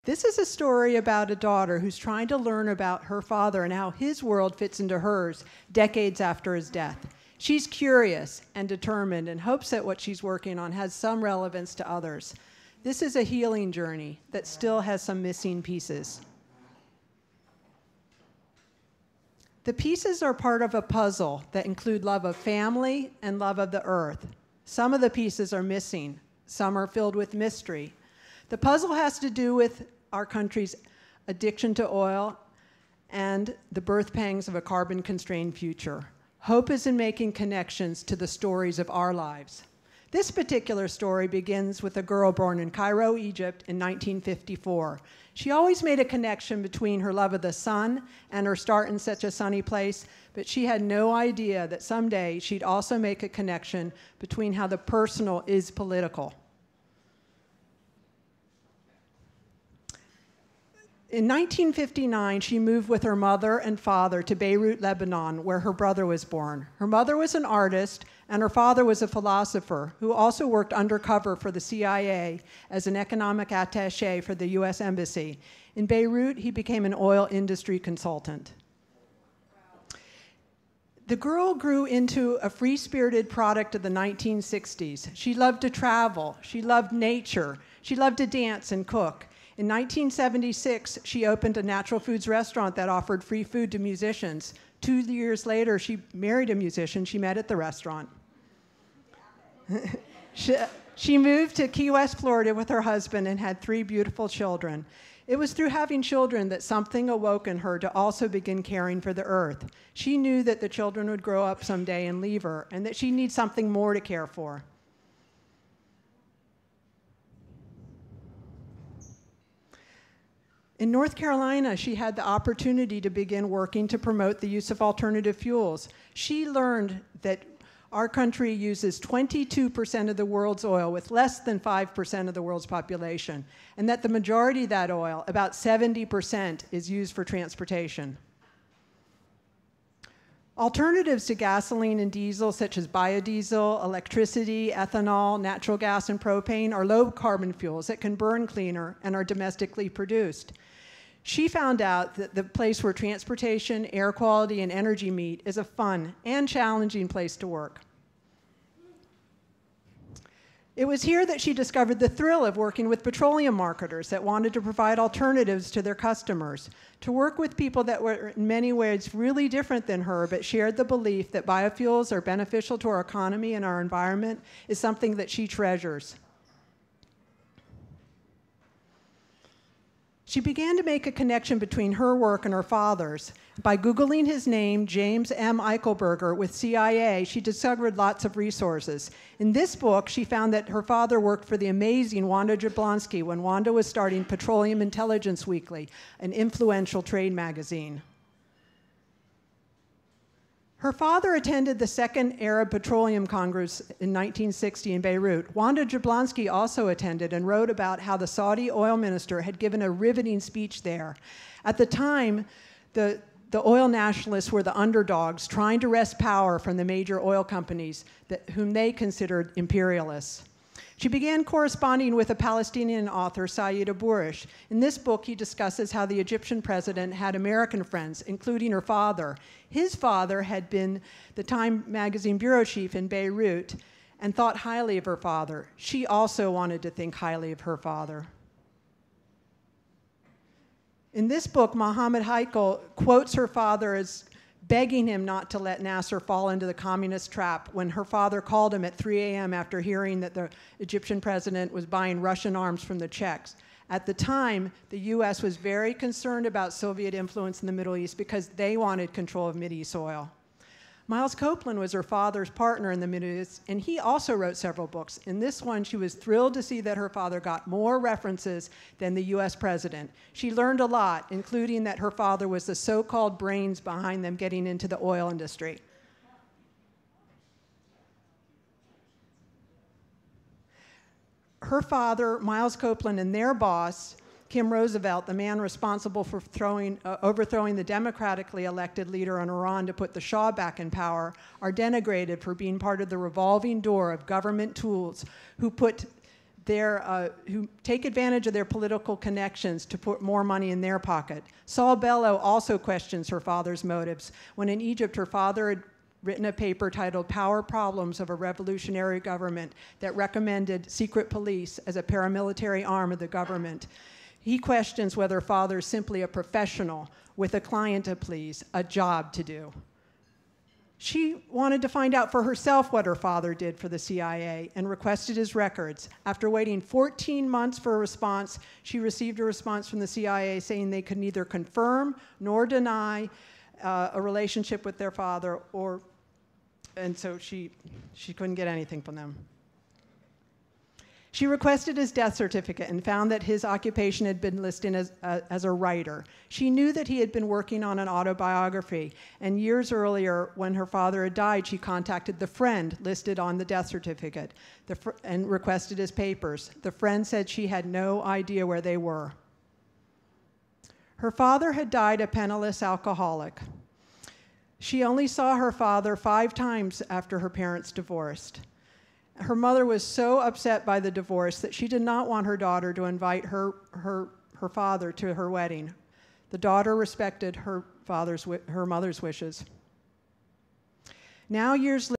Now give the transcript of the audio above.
This is a story about a daughter who's trying to learn about her father and how his world fits into hers decades after his death. She's curious and determined and hopes that what she's working on has some relevance to others. This is a healing journey that still has some missing pieces. The pieces are part of a puzzle that include love of family and love of the earth. Some of the pieces are missing. Some are filled with mystery. The puzzle has to do with our country's addiction to oil and the birth pangs of a carbon-constrained future. Hope is in making connections to the stories of our lives. This particular story begins with a girl born in Cairo, Egypt in 1954. She always made a connection between her love of the sun and her start in such a sunny place, but she had no idea that someday she'd also make a connection between how the personal is political. In 1959, she moved with her mother and father to Beirut, Lebanon, where her brother was born. Her mother was an artist, and her father was a philosopher who also worked undercover for the CIA as an economic attaché for the US Embassy. In Beirut, he became an oil industry consultant. The girl grew into a free-spirited product of the 1960s. She loved to travel. She loved nature. She loved to dance and cook. In 1976, she opened a natural foods restaurant that offered free food to musicians. 2 years later, she married a musician she met at the restaurant. She moved to Key West, Florida with her husband and had 3 beautiful children. It was through having children that something awoke in her to also begin caring for the earth. She knew that the children would grow up someday and leave her, and that she'd need something more to care for. In North Carolina, she had the opportunity to begin working to promote the use of alternative fuels. She learned that our country uses 22% of the world's oil with less than 5% of the world's population, and that the majority of that oil, about 70%, is used for transportation. Alternatives to gasoline and diesel, such as biodiesel, electricity, ethanol, natural gas, and propane, are low-carbon fuels that can burn cleaner and are domestically produced. She found out that the place where transportation, air quality, and energy meet is a fun and challenging place to work. It was here that she discovered the thrill of working with petroleum marketers that wanted to provide alternatives to their customers, to work with people that were in many ways really different than her, but shared the belief that biofuels are beneficial to our economy and our environment is something that she treasures. She began to make a connection between her work and her father's. By Googling his name, James M. Eichelberger, with CIA, she discovered lots of resources. In this book, she found that her father worked for the amazing Wanda Jablonski when Wanda was starting Petroleum Intelligence Weekly, an influential trade magazine. Her father attended the Second Arab Petroleum Congress in 1960 in Beirut. Wanda Jablonski also attended and wrote about how the Saudi oil minister had given a riveting speech there. At the time, the oil nationalists were the underdogs trying to wrest power from the major oil companies whom they considered imperialists. She began corresponding with a Palestinian author, Saeed Abourish. In this book, he discusses how the Egyptian president had American friends, including her father. His father had been the Time magazine bureau chief in Beirut and thought highly of her father. She also wanted to think highly of her father. In this book, Mohammed Heikel quotes her father as begging him not to let Nasser fall into the communist trap when her father called him at 3 a.m. after hearing that the Egyptian president was buying Russian arms from the Czechs. At the time, the US was very concerned about Soviet influence in the Middle East because they wanted control of Mideast oil. Miles Copeland was her father's partner in the Middle East, and he also wrote several books. In this one, she was thrilled to see that her father got more references than the US president. She learned a lot, including that her father was the so-called brains behind them getting into the oil industry. Her father, Miles Copeland, and their boss, Kim Roosevelt, the man responsible for overthrowing the democratically elected leader in Iran to put the Shah back in power, are denigrated for being part of the revolving door of government tools who put who take advantage of their political connections to put more money in their pocket. Saul Bellow also questions her father's motives. When in Egypt, her father had written a paper titled Power Problems of a Revolutionary Government that recommended secret police as a paramilitary arm of the government. He questions whether father is simply a professional with a client to please, a job to do. She wanted to find out for herself what her father did for the CIA and requested his records. After waiting 14 months for a response, she received a response from the CIA saying they could neither confirm nor deny a relationship with their father, and so she couldn't get anything from them. She requested his death certificate and found that his occupation had been listed as a writer. She knew that he had been working on an autobiography, and years earlier, when her father had died, she contacted the friend listed on the death certificate and requested his papers. The friend said she had no idea where they were. Her father had died a penniless alcoholic. She only saw her father 5 times after her parents divorced. Her mother was so upset by the divorce that she did not want her daughter to invite her father to her wedding. The daughter respected her mother's wishes. Now, years later,